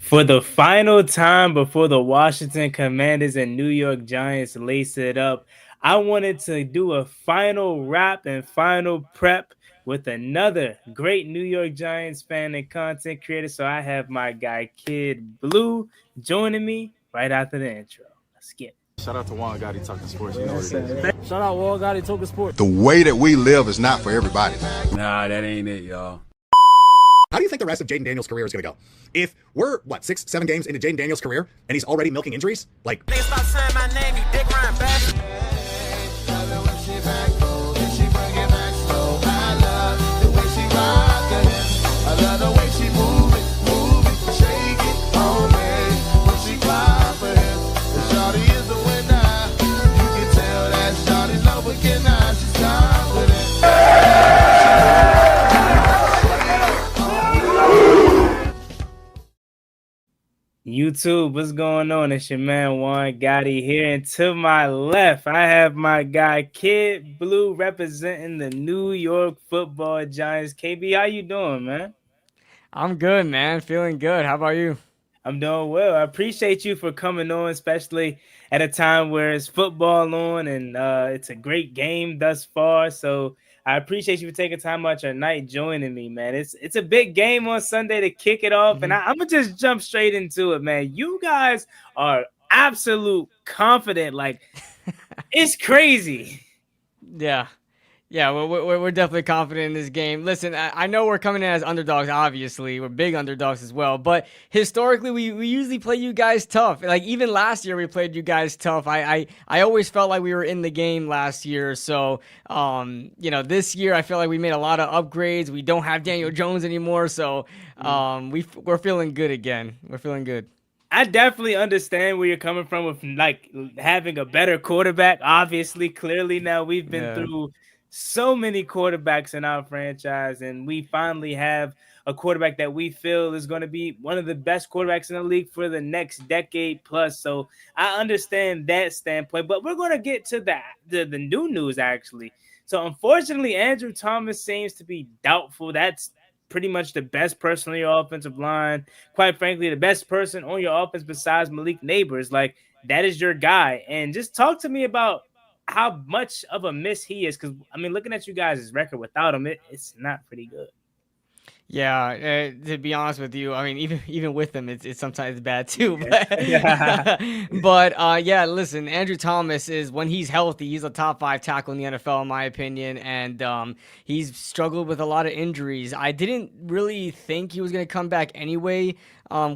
For the final time before the Washington Commanders and New York Giants lace it up, I wanted to do a final wrap and final prep with another great New York Giants fan and content creator. So I have my guy Kid Blue joining me right after the intro. Let's get it. Shout out to Juan Gotti talking sports. You know what it is. Shout out Juan Gotti talking sports. The way that we live is not for everybody. Nah, that ain't it, y'all. How do you think the rest of Jaden Daniels' career is going to go? If we're, 6, 7 games into Jaden Daniels' career, and he's already milking injuries? Like, Stop saying my name, you dick riding bastard. YouTube, what's going on? It's your man Juan Gotti here, and to my left, I have my guy Kid Blue representing the New York Football Giants. KB, how you doing, man? I'm good, man. Feeling good. How about you? I'm doing well. I appreciate you for coming on, especially at a time where it's football on and it's a great game thus far. So I appreciate you for taking time out your night joining me, man. It's a big game on Sunday to kick it off, and I'm gonna just jump straight into it, man. You guys are absolute confident, like it's crazy. Yeah. Yeah, we're definitely confident in this game. Listen, I know we're coming in as underdogs, obviously. We're big underdogs as well. But historically, we usually play you guys tough. Like, even last year, we played you guys tough. I always felt like we were in the game last year. So, this year, I feel like we made a lot of upgrades. We don't have Daniel Jones anymore. So, we're feeling good again. We're feeling good. I definitely understand where you're coming from with, like, having a better quarterback. Obviously, clearly now we've been through so many quarterbacks in our franchise, and we finally have a quarterback that we feel is going to be one of the best quarterbacks in the league for the next decade plus. So I understand that standpoint, but we're going to get to the new news, actually. So unfortunately, Andrew Thomas seems to be doubtful. That's pretty much the best person on your offensive line. Quite frankly, the best person on your offense besides Malik Neighbors. Like, that is your guy. And just talk to me about how much of a miss he is, because I mean, looking at you guys' record without him, it's not pretty good. Yeah, to be honest with you, I mean, even with him, it's sometimes bad too. But, yeah, listen, Andrew Thomas is, when he's healthy, he's a top 5 tackle in the NFL, in my opinion, and he's struggled with a lot of injuries. I didn't really think he was going to come back anyway,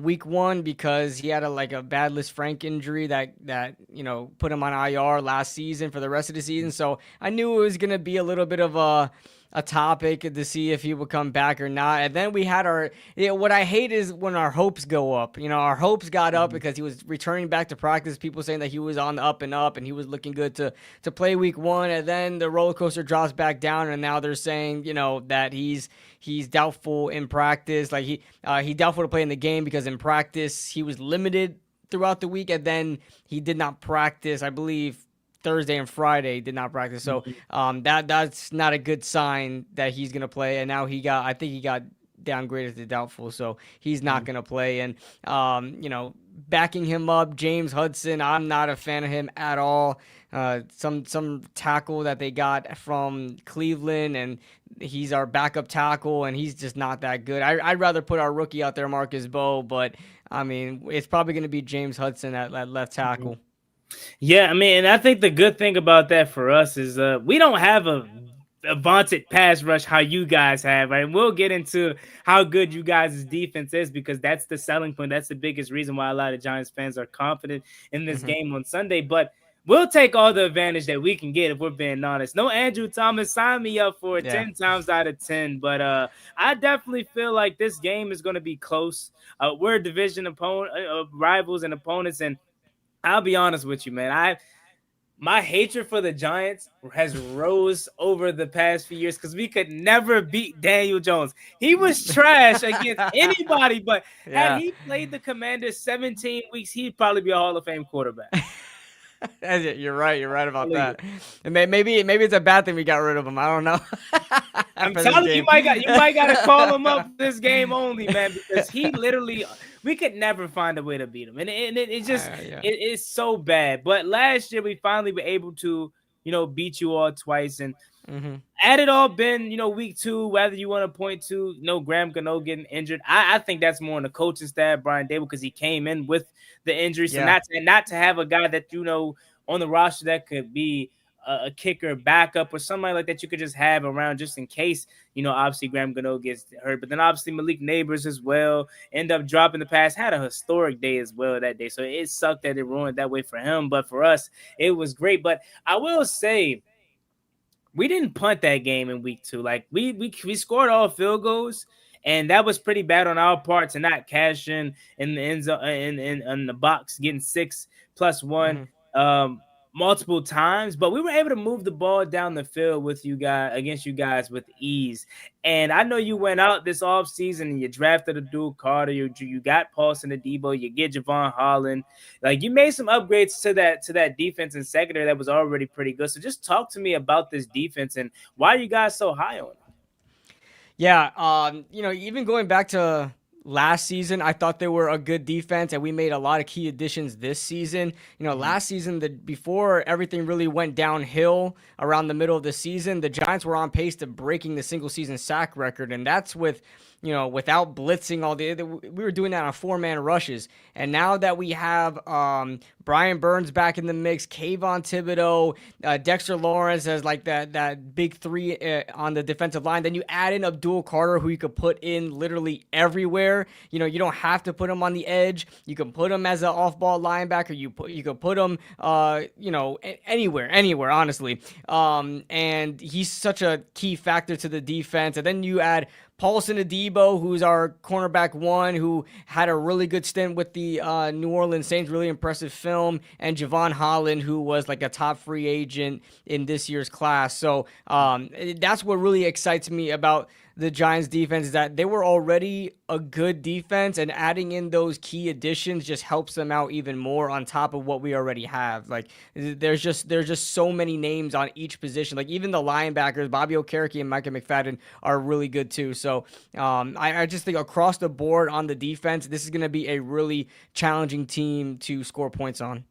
week 1, because he had a bad Lisfranc injury that put him on IR last season for the rest of the season. So I knew it was going to be a little bit of a topic to see if he would come back or not. And then we had what I hate is when our hopes go up. Our hopes got up because he was returning back to practice, people saying that he was on the up and up and he was looking good to play week 1. And then the roller coaster drops back down, and now they're saying, that he's doubtful in practice. Like he doubtful to play in the game because in practice he was limited throughout the week, and then he did not practice, I believe, Thursday and Friday did not practice. So that's not a good sign that he's going to play. And now I think he got downgraded to doubtful. So he's not going to play. And, backing him up, James Hudson, I'm not a fan of him at all. Some tackle that they got from Cleveland, and he's our backup tackle, and he's just not that good. I'd rather put our rookie out there, Marcus Bowe, but I mean, it's probably going to be James Hudson at left tackle. Yeah, I mean, and I think the good thing about that for us is we don't have a vaunted pass rush how you guys have, right? We'll get into how good you guys' defense is, because that's the selling point. That's the biggest reason why a lot of Giants fans are confident in this game on Sunday. But we'll take all the advantage that we can get if we're being honest. No Andrew Thomas, sign me up for it 10 times out of 10. But I definitely feel like this game is going to be close. We're division rivals and opponents, and I'll be honest with you, man. My hatred for the Giants has rose over the past few years because we could never beat Daniel Jones. He was trash against anybody, but had he played the Commanders 17 weeks, he'd probably be a Hall of Fame quarterback. You're right. You're right about that. And maybe it's a bad thing we got rid of him. I don't know. I'm After this telling you, game. you might got to call him up this game only, man, because he literally, we could never find a way to beat him, and it just Yeah. it's so bad. But last year we finally were able to, beat you all twice, and had it all been, week 2, whether you want to point to, Graham Gano getting injured, I think that's more on the coaching staff, Brian Daboll, because he came in with the injury. So not to have a guy that, on the roster that could be a kicker backup or somebody like that you could just have around just in case, obviously Graham Gano gets hurt. But then obviously Malik Neighbors as well end up dropping the pass, had a historic day as well that day. So it sucked that it ruined that way for him. But for us, it was great. But I will say, we didn't punt that game in week 2. Like we scored all field goals, and that was pretty bad on our part to not cash in the end zone in the box, getting 6+1 multiple times. But we were able to move the ball down the field with you guys against you guys with ease. And I know you went out this offseason and you drafted a dual Carter, you got Paulson and Daboll, you get Javon Holland. Like, you made some upgrades to that defense and secondary that was already pretty good. So just talk to me about this defense and why are you guys so high on it? Yeah, even going back to last season, I thought they were a good defense, and we made a lot of key additions this season. Last season, before everything really went downhill around the middle of the season, the Giants were on pace to breaking the single season sack record, and that's with without blitzing we were doing that on 4-man rushes. And now that we have Brian Burns back in the mix, Kayvon Thibodeau, Dexter Lawrence as like that big 3 on the defensive line, then you add in Abdul Carter, who you could put in literally everywhere. You don't have to put him on the edge. You can put him as an off-ball linebacker. You could put him anywhere, honestly. And he's such a key factor to the defense. And then you add Paulson Adebo, who's our cornerback 1, who had a really good stint with the New Orleans Saints, really impressive film, and Javon Holland, who was like a top free agent in this year's class. So that's what really excites me about the Giants defense, is that they were already a good defense, and adding in those key additions just helps them out even more on top of what we already have. Like, there's just so many names on each position. Like, even the linebackers, Bobby Okereke and Micah McFadden, are really good too. So I just think across the board on the defense, this is going to be a really challenging team to score points on.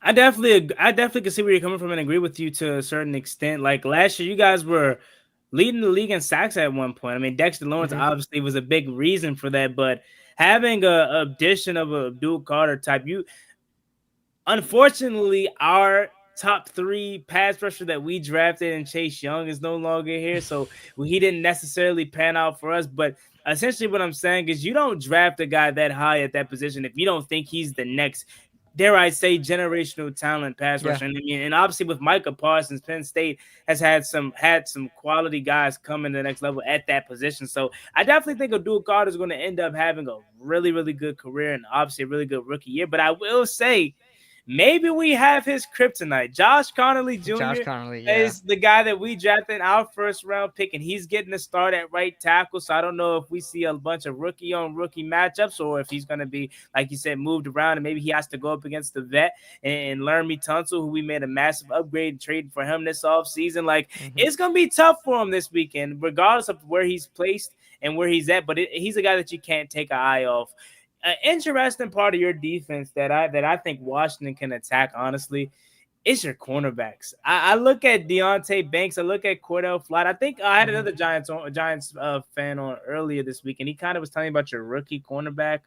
I definitely can see where you're coming from and agree with you to a certain extent. Like, last year, you guys were leading the league in sacks at one point. I mean, Dexter Lawrence obviously was a big reason for that, but having a addition of a Abdul Carter type, unfortunately, our top 3 pass rusher that we drafted in Chase Young is no longer here, so he didn't necessarily pan out for us. But essentially what I'm saying is, you don't draft a guy that high at that position if you don't think he's the next, dare I say, generational talent pass rusher. And obviously with Micah Parsons, Penn State has had some quality guys coming to the next level at that position. So I definitely think Abdul Carter is going to end up having a really, really good career and obviously a really good rookie year. But I will say, maybe we have his kryptonite. Josh Connolly Jr. is the guy that we drafted in our first round pick, and he's getting a start at right tackle. So I don't know if we see a bunch of rookie on rookie matchups, or if he's going to be, like you said, moved around, and maybe he has to go up against the vet and Laramie Tunsil, who we made a massive upgrade and trade for him this offseason. Like, it's going to be tough for him this weekend, regardless of where he's placed and where he's at. But he's a guy that you can't take an eye off. An interesting part of your defense that I think Washington can attack, honestly, is your cornerbacks. I look at Deontay Banks. I look at Cordell Flott. I think I had another Giants fan on earlier this week, and he kind of was telling me about your rookie cornerback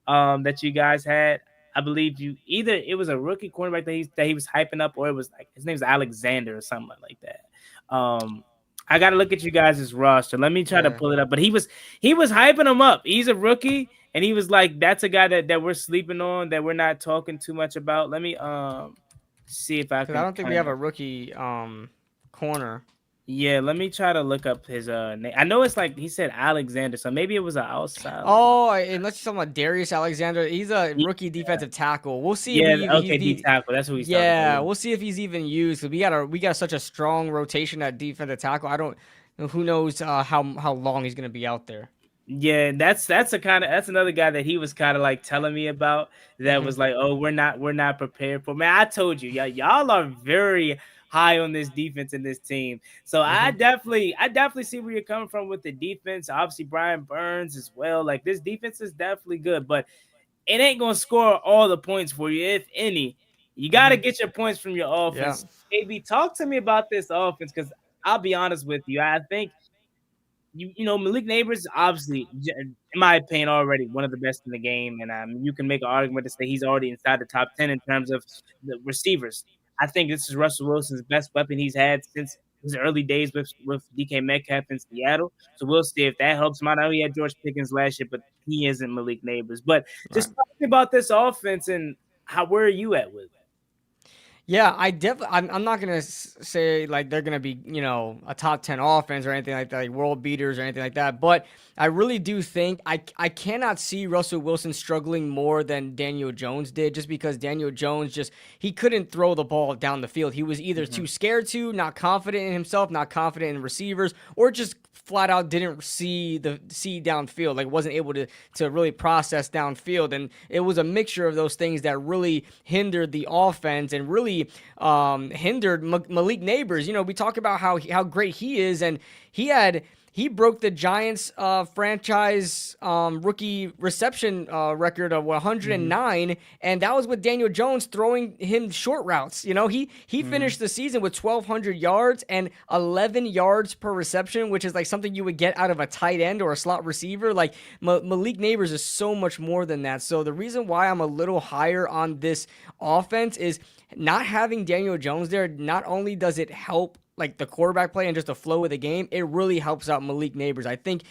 that you guys had. I believe it was a rookie cornerback that he was hyping up, or it was like his name's Alexander or something like that. I got to look at you guys' roster. Let me try to pull it up. But he was hyping him up. He's a rookie, and he was like, that's a guy that we're sleeping on, that we're not talking too much about. Let me see if I can. I don't think we have a rookie corner. Yeah, let me try to look up his name. I know it's like he said Alexander, so maybe it was an outside. Oh, and let's talk about Darius Alexander. He's a rookie defensive tackle. We'll see. D tackle. That's who he's. Yeah, we'll see if he's even used. We got such a strong rotation at defensive tackle. Who knows how long he's gonna be out there. Yeah, that's another guy that he was kind of like telling me about that Hmm. was like, oh, we're not prepared for. Man, I told you, y'all are very high on this defense in this team. So I Hmm. definitely see where you're coming from with the defense. Obviously, Brian Burns as well. Like this defense is definitely good, but it ain't gonna score all the points for you, if any. You got to Hmm. get your points from your Yeah. offense. AB, talk to me about this offense because I'll be honest with you. I think Malik Neighbors, obviously, in my opinion, already one of the best in the game, and you can make an argument to say he's already inside the top 10 in terms of the receivers. I think this is Russell Wilson's best weapon he's had since his early days with DK Metcalf in Seattle. So we'll see if that helps him out. I know he had George Pickens last year, but he isn't Malik Neighbors. But Right. just talk to me about this offense and where are you at with it? Yeah, I'm not gonna say like they're gonna be a top 10 offense or anything like that, like world beaters or anything like that. But I really do think I cannot see Russell Wilson struggling more than Daniel Jones did, just because Daniel Jones he couldn't throw the ball down the field. He was either too scared to, not confident in himself, not confident in receivers, or just flat out didn't see downfield, like wasn't able to really process downfield, and it was a mixture of those things that really hindered the offense and really hindered Malik Neighbors. We talk about how great he is, and he broke the Giants franchise rookie reception record of 109, and that was with Daniel Jones throwing him short routes. He finished the season with 1,200 yards and 11 yards per reception, which is like something you would get out of a tight end or a slot receiver. Like Malik Neighbors is so much more than that. So the reason why I'm a little higher on this offense is not having Daniel Jones there. Not only does it help like the quarterback play and just the flow of the game, it really helps out Malik Neighbors. I think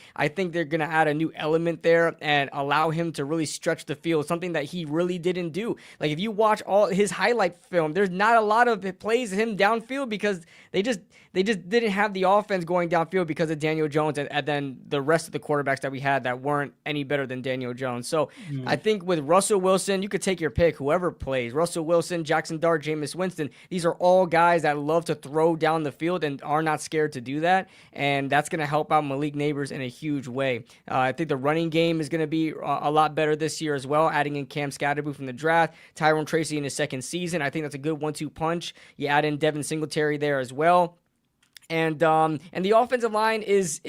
they're gonna add a new element there and allow him to really stretch the field, something that he really didn't do. Like if you watch all his highlight film, there's not a lot of plays of him downfield because they just didn't have the offense going downfield because of Daniel Jones and then the rest of the quarterbacks that we had that weren't any better than Daniel Jones. So I think with Russell Wilson, you could take your pick, whoever plays. Russell Wilson, Jackson Dart, Jameis Winston, these are all guys that love to throw down the field and are not scared to do that. And that's going to help out Malik Neighbors in a huge way. I think the running game is going to be a lot better this year as well, adding in Cam Scatterbo from the draft, Tyrone Tracy in his second season. I think that's a good 1-2 punch. You add in Devin Singletary there as well. And the offensive line is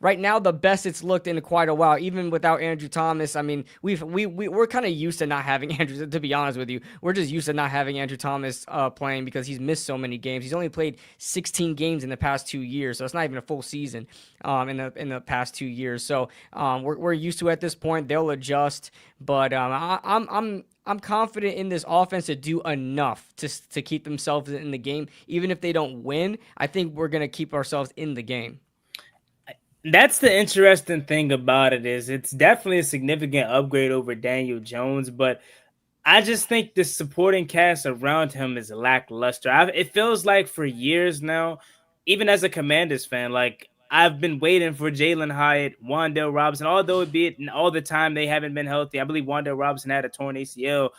right now the best it's looked in quite a while, even without Andrew Thomas. I mean, we're kind of used to not having Andrew. To be honest with you, we're just used to not having Andrew Thomas playing because he's missed so many games. He's only played 16 games in the past 2 years, so it's not even a full season in the past 2 years. So we're used to it at this point. They'll adjust, but I'm confident in this offense to do enough to keep themselves in the game. Even if they don't win, I think we're going to keep ourselves in the game. That's the interesting thing about it is it's definitely a significant upgrade over Daniel Jones, but I just think the supporting cast around him is lackluster. It feels like for years now, even as a Commanders fan, like I've been waiting for Jalen Hyatt, Wan'Dale Robinson, although it be it all the time they haven't been healthy. I believe Wan'Dale Robinson had a torn ACL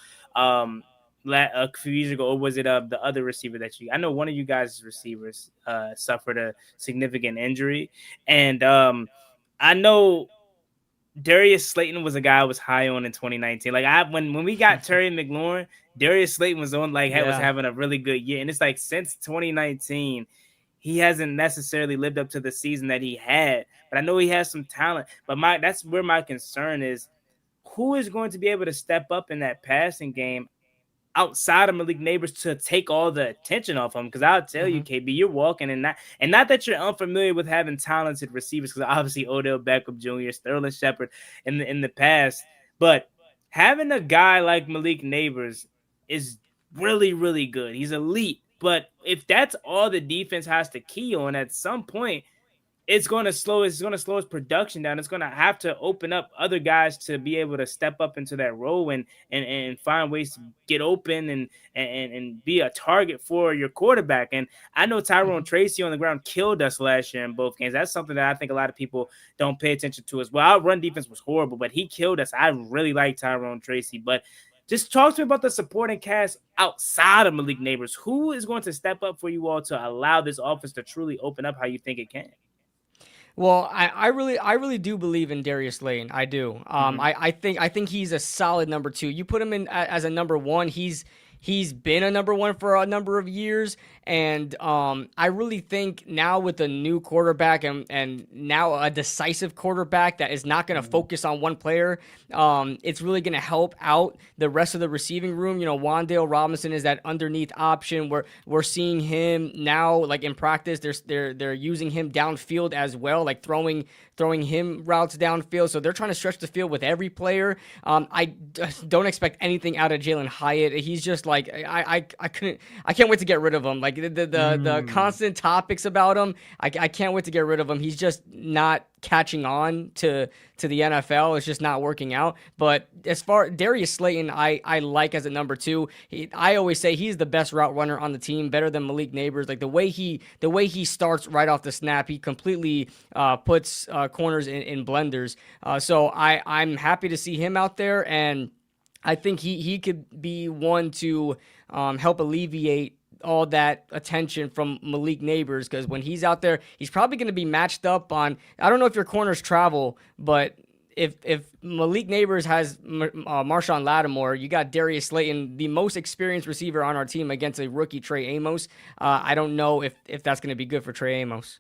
a few years ago, or was it the other receiver that I know one of you guys' receivers suffered a significant injury, and I know Darius Slayton was a guy I was high on in 2019. Like when we got Terry McLaurin, Darius Slayton was was Yeah. having a really good year, and it's like since 2019, he hasn't necessarily lived up to the season that he had. But I know he has some talent. But that's where my concern is: who is going to be able to step up in that passing game outside of Malik Neighbors to take all the attention off him? Because I'll tell you, Hmm. KB, you're walking and not that you're unfamiliar with having talented receivers, because obviously Odell Beckham Jr., Sterling Shepard in the past, but having a guy like Malik Neighbors is really, really good. He's elite. But if that's all the defense has to key on at some point, it's going to slow his production down. It's going to have to open up other guys to be able to step up into that role and find ways to get open and be a target for your quarterback. And I know Tyrone Hmm. Tracy on the ground killed us last year in both games. That's something that I think a lot of people don't pay attention to as well. Our run defense was horrible, but he killed us. I really like Tyrone Tracy. But just talk to me about the supporting cast outside of Malik Neighbors. Who is going to step up for you all to allow this offense to truly open up how you think it can? Well, I really do believe in Darius Slayton. I do. I think he's a solid number two. You put him in as a number one. He's been a number one for a number of years, and I really think now with a new quarterback and now a decisive quarterback that is not going to focus on one player, it's really going to help out the rest of the receiving room. You know, Wan'Dale Robinson is that underneath option. We're seeing him now, like in practice. They're using him downfield as well, like throwing him routes downfield. So they're trying to stretch the field with every player. I don't expect anything out of Jalen Hyatt. He's just like I can't wait to get rid of him. Like the constant topics about him, I can't wait to get rid of him. He's just not catching on to the NFL. It's just not working out. But as far Darius Slayton, I like as a number two. I always say he's the best route runner on the team, better than Malik Neighbors. Like the way he starts right off the snap, he completely puts corners in blenders. So I'm happy to see him out there, and I think he could be one to help alleviate all that attention from Malik Neighbors, because when he's out there, he's probably going to be matched up on. I don't know if your corners travel, but if Malik Neighbors has Marshawn Lattimore, you got Darius Slayton, the most experienced receiver on our team, against a rookie Trey Amos. I don't know if that's going to be good for Trey Amos.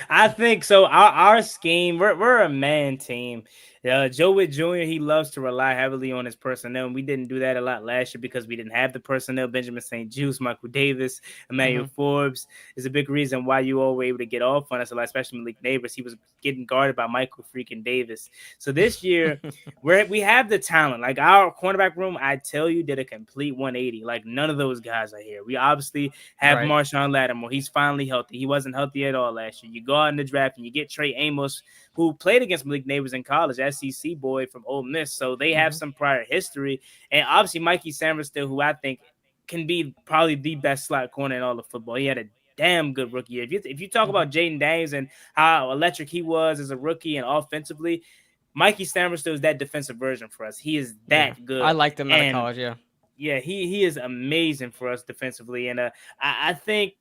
I think so. Our scheme, we're a man team. Joe Witt Jr., he loves to rely heavily on his personnel, and we didn't do that a lot last year because we didn't have the personnel. Benjamin St. Juice, Michael Davis, Emmanuel Forbes is a big reason why you all were able to get off on us a lot, especially Malik Neighbors. He was getting guarded by Michael freaking Davis. So this year, we have the talent. Like our cornerback room, I tell you, did a complete 180. Like none of those guys are here. We obviously have Right. Marshawn Lattimore. He's finally healthy. He wasn't healthy at all last year. You go out in the draft and you get Trey Amos, who played against Malik Neighbors in college, SEC boy from Ole Miss. So they have some prior history. And obviously Mikey Sanders still, who I think can be probably the best slot corner in all of football. He had a damn good rookie year. If you talk about Jaden Daniels and how electric he was as a rookie and offensively, Mikey Sanders still is that defensive version for us. He is that good. I liked him out of college, yeah. Yeah, he is amazing for us defensively. And I think,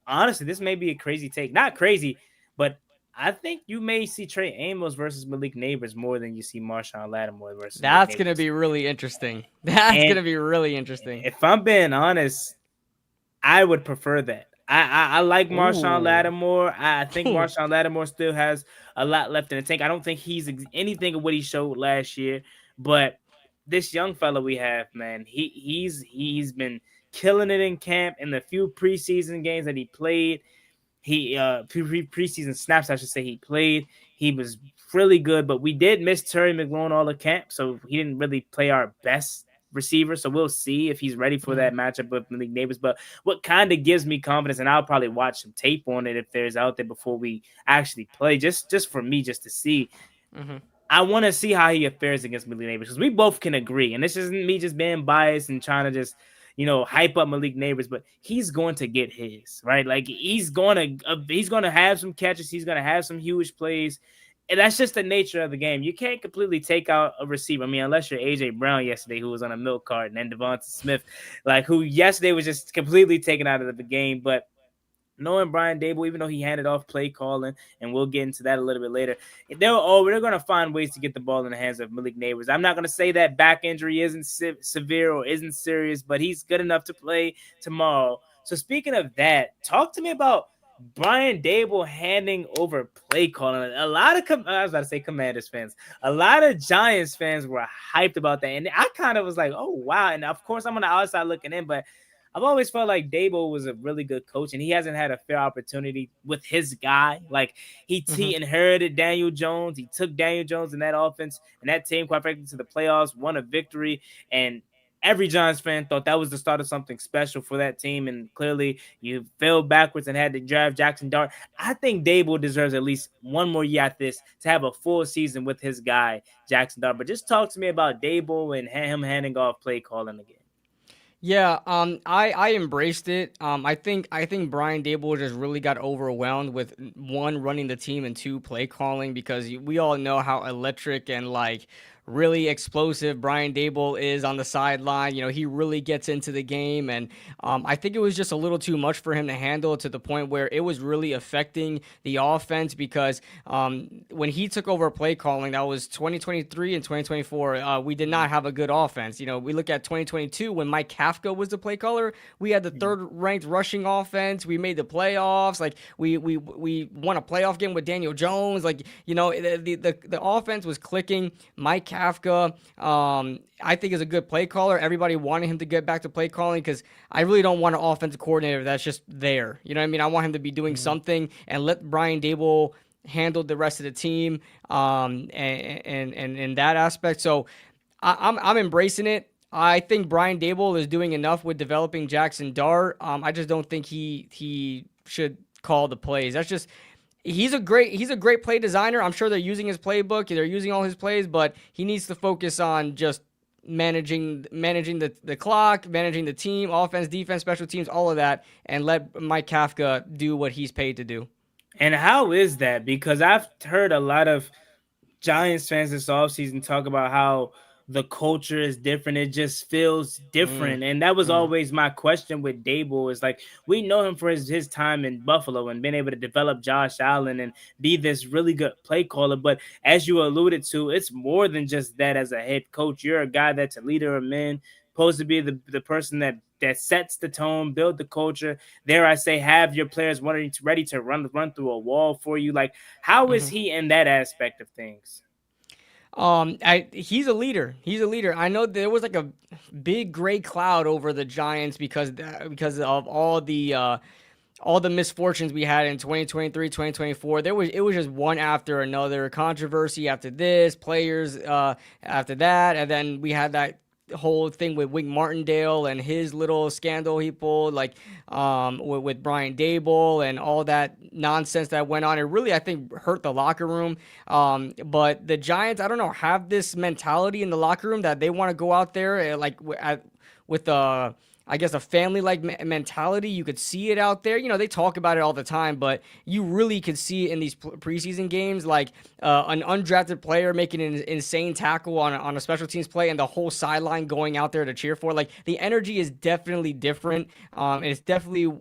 honestly, this may be a crazy take. Not crazy, but I think you may see Trey Amos versus Malik Neighbors more than you see Marshawn Lattimore versus That's Malik going to Neighbors. be really interesting. That's going to be really interesting. If I'm being honest, I would prefer that. I like Marshawn Lattimore. I think Marshawn Lattimore still has a lot left in the tank. I don't think he's anything of what he showed last year, but this young fella we have, man, he's been killing it in camp. In the few preseason games that he played, preseason snaps, I should say, he played. He was really good, but we did miss Terry McLaurin all the camp, so he didn't really play our best receiver. So we'll see if he's ready for that matchup with Malik Neighbors. But what kind of gives me confidence, and I'll probably watch some tape on it if there's out there before we actually play, just for me, just to see. I want to see how he fares against Malik Neighbors, because we both can agree, and this isn't me just being biased and trying to just hype up Malik Neighbors, but he's going to get his, right? Like he's going to have some catches. He's going to have some huge plays. And that's just the nature of the game. You can't completely take out a receiver. I mean, unless you're A.J. Brown yesterday, who was on a milk carton, and Devonta Smith, like who yesterday was just completely taken out of the game. But knowing Brian Daboll, even though he handed off play calling, and we'll get into that a little bit later, they're going to find ways to get the ball in the hands of Malik Neighbors. I'm not going to say that back injury isn't severe or isn't serious, but he's good enough to play tomorrow. So speaking of that, talk to me about Brian Daboll handing over play calling. A lot of I was about to say Commanders fans, a lot of Giants fans were hyped about that, and I kind of was like, oh wow. And of course, I'm on the outside looking in, but I've always felt like Daboll was a really good coach, and he hasn't had a fair opportunity with his guy. Like he inherited Daniel Jones. He took Daniel Jones in that offense and that team, quite frankly, to the playoffs, won a victory, and every Giants fan thought that was the start of something special for that team, and clearly you fell backwards and had to draft Jackson Dart. I think Daboll deserves at least one more year at this to have a full season with his guy, Jackson Dart. But just talk to me about Daboll and him handing off play calling again. Yeah, I embraced it. I think Brian Daboll just really got overwhelmed with one, running the team, and two, play calling, because we all know how electric and like really explosive Brian Daboll is on the sideline. He really gets into the game, and I think it was just a little too much for him to handle, to the point where it was really affecting the offense, because when he took over play calling, that was 2023 and 2024, we did not have a good offense. We look at 2022 when Mike Kafka was the play caller, we had the third ranked rushing offense. We made the playoffs. Like we won a playoff game with Daniel Jones. Like, the offense was clicking. Mike Kafka, I think, is a good play caller. Everybody wanted him to get back to play calling, because I really don't want an offensive coordinator that's just there. You know what I mean? I want him to be doing something, and let Brian Daboll handle the rest of the team, and in that aspect. So I'm embracing it. I think Brian Daboll is doing enough with developing Jackson Dart. I just don't think he should call the plays. That's just, he's a great play designer. I'm sure they're using his playbook. They're using all his plays, but he needs to focus on just managing the clock, managing the team, offense, defense, special teams, all of that, and let Mike Kafka do what he's paid to do. And how is that? Because I've heard a lot of Giants fans this offseason talk about how the culture is different. It just feels different. And that was always my question with Daboll, is like, we know him for his time in Buffalo and being able to develop Josh Allen and be this really good play caller. But as you alluded to, it's more than just that. As a head coach, you're a guy that's a leader of men, supposed to be the person that sets the tone, build the culture. Dare I say, have your players ready to run through a wall for you. Like, how is he in that aspect of things? He's a leader. He's a leader. I know there was like a big gray cloud over the Giants because of all the misfortunes we had in 2023, 2024. It was just one after another, controversy after this, players after that, and then we had that whole thing with Wink Martindale and his little scandal he pulled, like with Brian Daboll and all that nonsense that went on. It really, I think, hurt the locker room. But the Giants, I don't know, have this mentality in the locker room that they want to go out there with I guess a family-like mentality. You could see it out there. They talk about it all the time, but you really could see it in these preseason games, like an undrafted player making an insane tackle on a special teams play and the whole sideline going out there to cheer for. Like, the energy is definitely different. And it's definitely,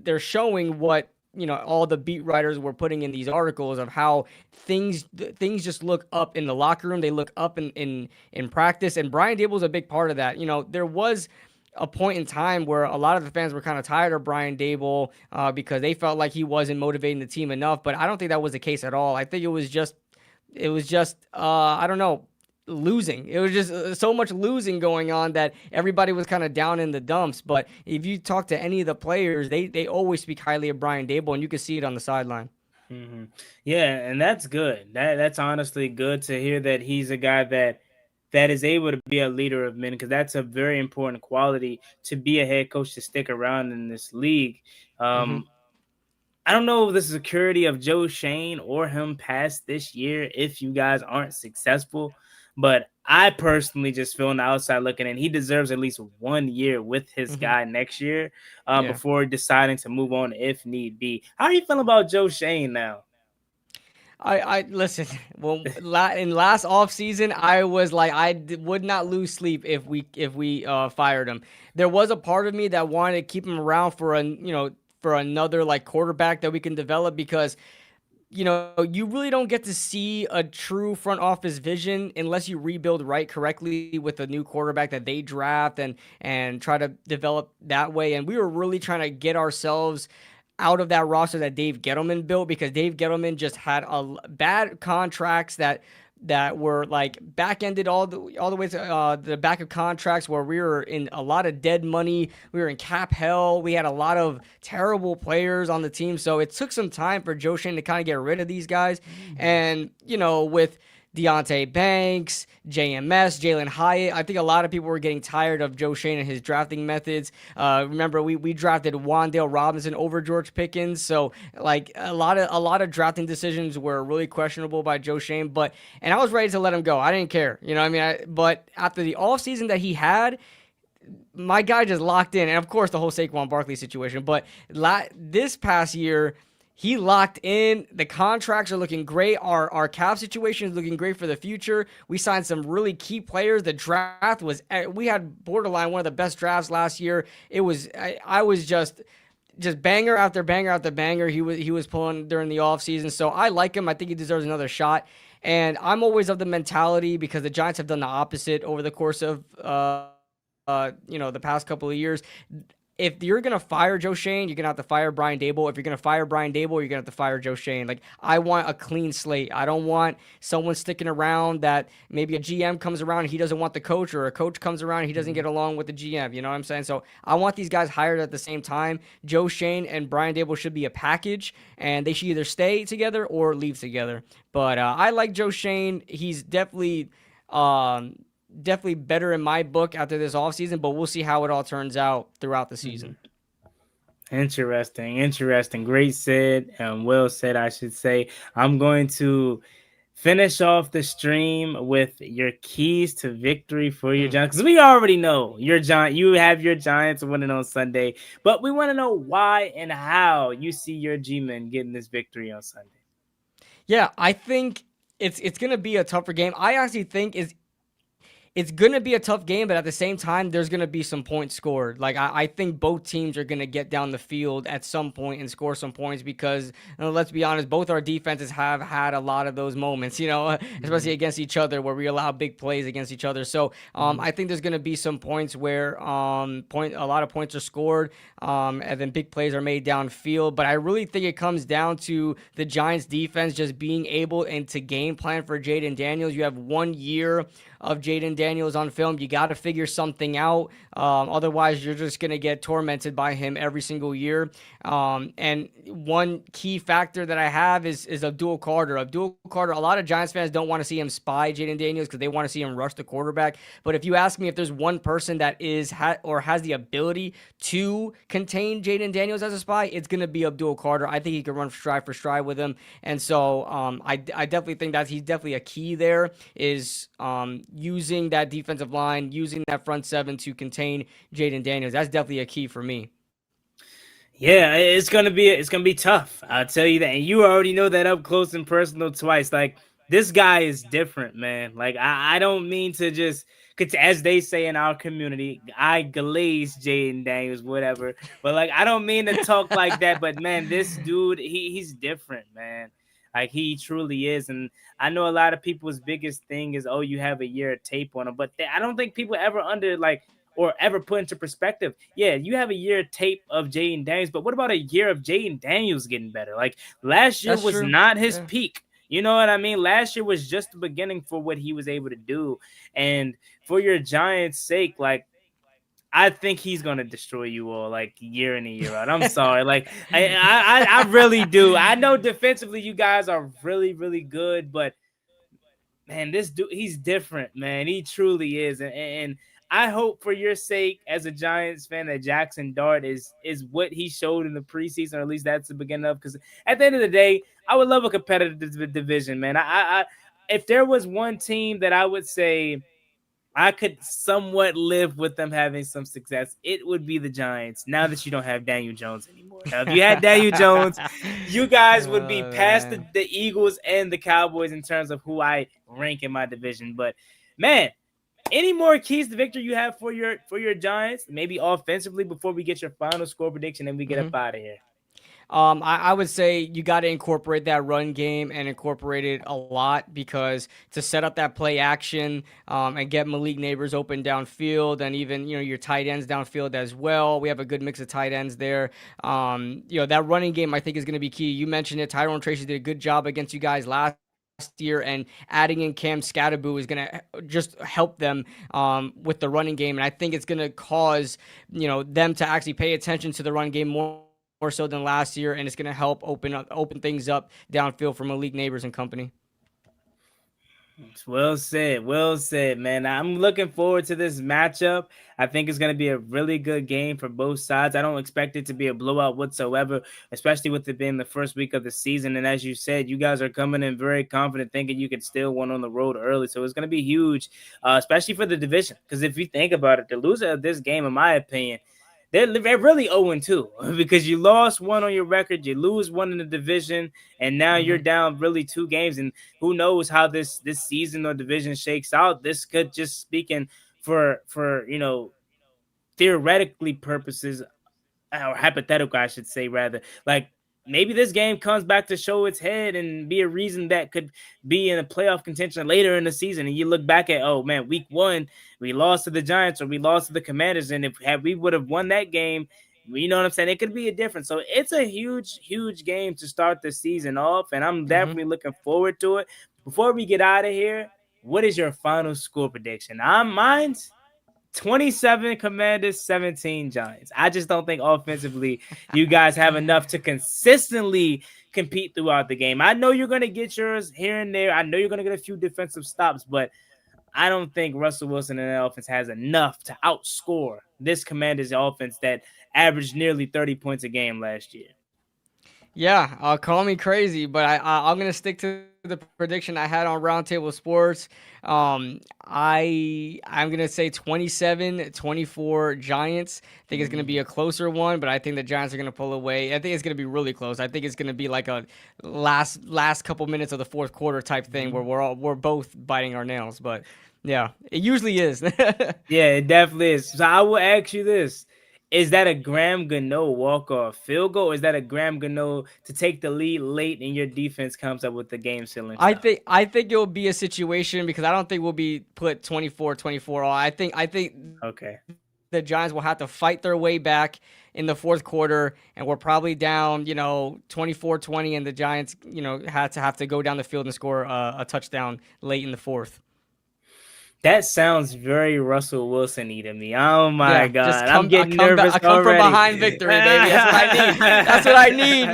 they're showing what, all the beat writers were putting in these articles of how things just look up in the locker room. They look up in practice, and Brian Daboll's a big part of that. There was a point in time where a lot of the fans were kind of tired of Brian Daboll because they felt like he wasn't motivating the team enough, but I don't think that was the case at all. I think it was just I don't know, losing. It was just so much losing going on that everybody was kind of down in the dumps. But if you talk to any of the players, they always speak highly of Brian Daboll, and you can see it on the sideline. Mm-hmm. Yeah, and that's good. That's honestly good to hear, that he's a guy that is able to be a leader of men, because that's a very important quality to be a head coach, to stick around in this league. I don't know if the security of Joe Shane or him past this year if you guys aren't successful, but I personally just feel on the outside looking in, he deserves at least 1 year with his guy next year before deciding to move on if need be. How are you feeling about Joe Shane now? I listen. Well, in last offseason, I was like, would not lose sleep if we fired him. There was a part of me that wanted to keep him around for another like quarterback that we can develop, because you really don't get to see a true front office vision unless you rebuild correctly with a new quarterback that they draft and try to develop that way. And we were really trying to get ourselves out of that roster that Dave Gettleman built, because Dave Gettleman just had bad contracts that were like back-ended all the way to the back of contracts, where we were in a lot of dead money. We were in cap hell. We had a lot of terrible players on the team. So it took some time for Joe Shane to kind of get rid of these guys. And, with Deonte Banks, JMS, Jalen Hyatt, I think a lot of people were getting tired of Joe Shane and his drafting methods. Remember, we drafted Wan'Dale Robinson over George Pickens, so like a lot of drafting decisions were really questionable by Joe Shane. And I was ready to let him go. I didn't care, but after the offseason that he had, my guy just locked in, and of course the whole Saquon Barkley situation. But this past year, he locked in. The contracts are looking great. Our cap situation is looking great for the future. We signed some really key players. The draft was, we had borderline one of the best drafts last year. It was, I was just banger after banger after banger he was pulling during the offseason. So I like him. I think he deserves another shot. And I'm always of the mentality, because the Giants have done the opposite over the course of the past couple of years. If you're going to fire Joe Schoen, you're going to have to fire Brian Daboll. If you're going to fire Brian Daboll, you're going to have to fire Joe Schoen. Like, I want a clean slate. I don't want someone sticking around that maybe a GM comes around and he doesn't want the coach, or a coach comes around and he doesn't get along with the GM. You know what I'm saying? So I want these guys hired at the same time. Joe Schoen and Brian Daboll should be a package, and they should either stay together or leave together. But I like Joe Schoen. He's definitely better in my book after this offseason, but we'll see how it all turns out throughout the season. Interesting. Great said, and well said, I should say. I'm going to finish off the stream with your keys to victory for your Giants, because we already know you have your Giants winning on Sunday, but we want to know why and how you see your G-men getting this victory on Sunday. Yeah, I think it's going to be a tougher game. I actually think it's going to be a tough game, but at the same time, there's going to be some points scored. Like, I think both teams are going to get down the field at some point and score some points, because, let's be honest, both our defenses have had a lot of those moments, especially against each other, where we allow big plays against each other. So I think there's going to be some points where a lot of points are scored, and then big plays are made downfield. But I really think it comes down to the Giants defense just being able to game plan for Jayden Daniels. You have 1 year of Jayden Daniels on film. You got to figure something out. Otherwise, you're just going to get tormented by him every single year. And one key factor that I have is Abdul Carter. Abdul Carter, a lot of Giants fans don't want to see him spy Jayden Daniels because they want to see him rush the quarterback. But if you ask me if there's one person that has the ability to contain Jayden Daniels as a spy, it's going to be Abdul Carter. I think he can run stride for stride with him. And so I definitely think that he's definitely a key there, is using that defensive line, using that front seven to contain Jayden Daniels. That's definitely a key for me. Yeah, it's gonna be tough. I'll tell you that, and you already know that up close and personal twice. Like, this guy is different, man. Like, I don't mean to just, as they say in our community, I glaze Jayden Daniels, whatever. But like, I don't mean to talk like that. But man, this dude, he's different, man. Like, he truly is. And I know a lot of people's biggest thing is, oh, you have a year of tape on him. But I don't think people ever ever put into perspective, yeah, you have a year of tape of Jayden Daniels, but what about a year of Jayden Daniels getting better? Like, last year was not his peak. You know what I mean? Last year was just the beginning for what he was able to do. And for your Giants' sake, like, I think he's gonna destroy you all, like, year in and year out. I'm sorry, like, I really do. I know defensively you guys are really, really good, but man, this dude, he's different, man. He truly is, and I hope for your sake as a Giants fan that Jackson Dart is what he showed in the preseason, or at least that's the beginning of. Because at the end of the day, I would love a competitive division, man. I if there was one team that I would say I could somewhat live with them having some success, it would be the Giants. Now that you don't have Daniel Jones anymore. Now, if you had Daniel Jones, you guys would be past the Eagles and the Cowboys in terms of who I rank in my division. But man, any more keys to victory you have for your Giants? Maybe offensively before we get your final score prediction and we get up out of here. I would say you got to incorporate that run game and incorporate it a lot, because to set up that play action and get Malik Neighbors open downfield, and even your tight ends downfield as well. We have a good mix of tight ends there. That running game I think is going to be key. You mentioned it. Tyrone Tracy did a good job against you guys last year, and adding in Cam Scatterboo is going to just help them with the running game. And I think it's going to cause them to actually pay attention to the run game more so than last year, and it's going to help open things up downfield for Malik Neighbors and company. Well said, man. I'm looking forward to this matchup. I think it's going to be a really good game for both sides. I don't expect it to be a blowout whatsoever, especially with it being the first week of the season. And as you said, you guys are coming in very confident, thinking you could still win on the road early. So it's going to be huge, especially for the division. Because if you think about it, the loser of this game, in my opinion, they're really 0-2 because you lost one on your record, you lose one in the division, and now you're down really 2 games. And who knows how this season or division shakes out? This could, just speaking for theoretically purposes, or hypothetical, I should say, rather, like maybe this game comes back to show its head and be a reason that could be in a playoff contention later in the season. And you look back at, oh man, week 1, we lost to the Giants or we lost to the Commanders. And if we would have won that game, you know what I'm saying? It could be a difference. So it's a huge, huge game to start the season off. And I'm definitely looking forward to it. Before we get out of here, what is your final score prediction? Mine's 27 Commanders, 17 Giants. I just don't think offensively you guys have enough to consistently compete throughout the game. I know you're going to get yours here and there. I know you're going to get a few defensive stops, but I don't think Russell Wilson and the offense has enough to outscore this Commanders offense that averaged nearly 30 points a game last year. Yeah, call me crazy, but I'm going to stick to the prediction I had on Roundtable Sports. I'm going to say 27-24 Giants. I think it's going to be a closer one, but I think the Giants are going to pull away. I think it's going to be really close. I think it's going to be like a last couple minutes of the fourth quarter type thing where we're both biting our nails, but yeah, it usually is. Yeah, it definitely is. So I will ask you this. Is that a Graham Gano walk-off field goal, or is that a Graham Gano to take the lead late and your defense comes up with the game-sealing shot? I think it will be a situation because I don't think we'll be put 24-24 all. I think okay. The Giants will have to fight their way back in the fourth quarter, and we're probably down, 24-20, and the Giants, have to go down the field and score a touchdown late in the fourth. That sounds very Russell Wilson-y to me. Oh my God. I'm getting nervous I come already. from behind victory, baby. That's what I need. That's what I need,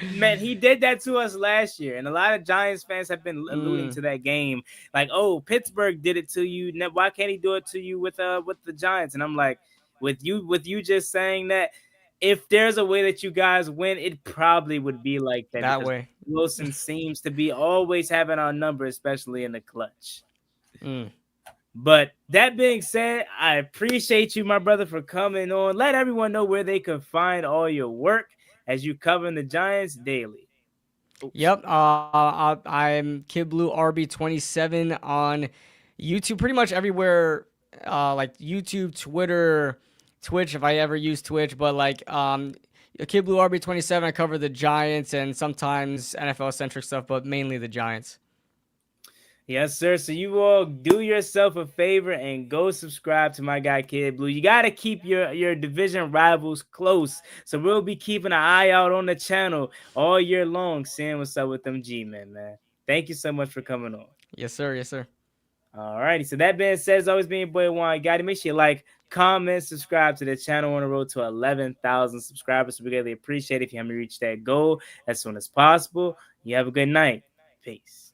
man. Man, he did that to us last year. And a lot of Giants fans have been alluding to that game. Like, oh, Pittsburgh did it to you. Why can't he do it to you with the Giants? And I'm like, with you just saying that, if there's a way that you guys win, it probably would be like that. That way. Wilson seems to be always having our number, especially in the clutch. But that being said, I appreciate you, my brother, for coming on. Let everyone know where they can find all your work as you cover the Giants daily. Oops. Yep. I'm Kid Blue RB27 on YouTube, pretty much everywhere, like YouTube, Twitter, Twitch, if I ever use Twitch, but Kid Blue RB27, I cover the Giants and sometimes NFL-centric stuff, but mainly the Giants. Yes, sir. So you all do yourself a favor and go subscribe to my guy, Kid Blue. You got to keep your division rivals close. So we'll be keeping an eye out on the channel all year long, seeing what's up with them G-men, man. Thank you so much for coming on. Yes, sir. Yes, sir. All righty. So that being said, it's always been your boy Juan. Got to make sure you like, comment, subscribe to the channel on the road to 11,000 subscribers. So we greatly appreciate it if you haven't reached that goal as soon as possible. You have a good night. Peace.